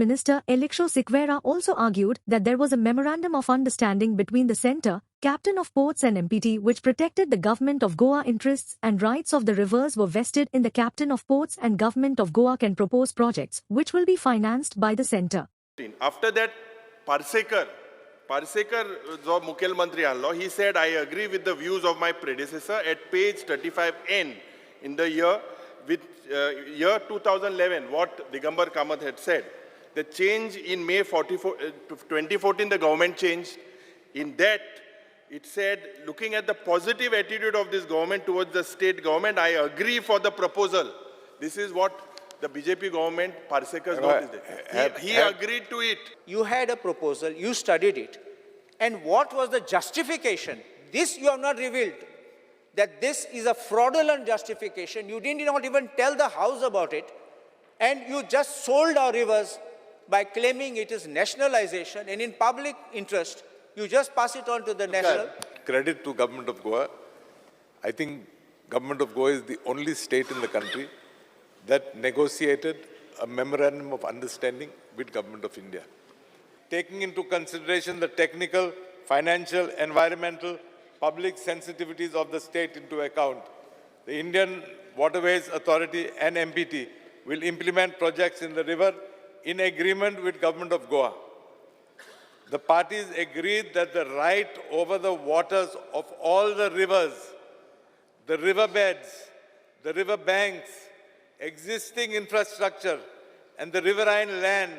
Minister Elixo Siqueira also argued that there was a memorandum of understanding between the centre, Captain of Ports and MPT which protected the Government of Goa interests and rights of the rivers were vested in the Captain of Ports and Government of Goa can propose projects which will be financed by the centre. After that, Parsekar, जो मुख्यमंत्री आणलो, he said, I agree with the views of my predecessor at page 35N in the year 2011, what Digambar Kamath had said. The change in May 2014, the government changed. In that, it said, looking at the positive attitude of this government towards the state government, I agree for the proposal. This is what the BJP government, Parsekar's note is there. He agreed to it. You had a proposal, you studied it. And what was the justification? This you have not revealed. That this is a fraudulent justification. You did not even tell the House about it. And you just sold our rivers by claiming it is nationalization. And in public interest, you just pass it on to the national. Credit to Government of Goa. I think Government of Goa is the only state in the country that negotiated a memorandum of understanding with Government of India. Taking into consideration the technical, financial, environmental, public sensitivities of the state into account, the Indian Waterways Authority and MPT will implement projects in the river in agreement with Government of Goa. The parties agreed that the right over the waters of all the rivers, the riverbeds, the river banks, existing infrastructure and the riverine land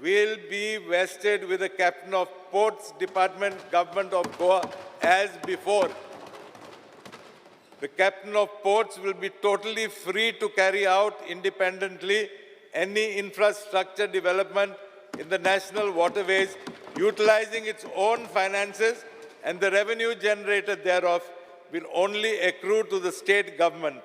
will be vested with the Captain of Ports Department, Government of Goa as before. The Captain of Ports will be totally free to carry out independently any infrastructure development in the national waterways, utilizing its own finances, and the revenue generated thereof will only accrue to the state government.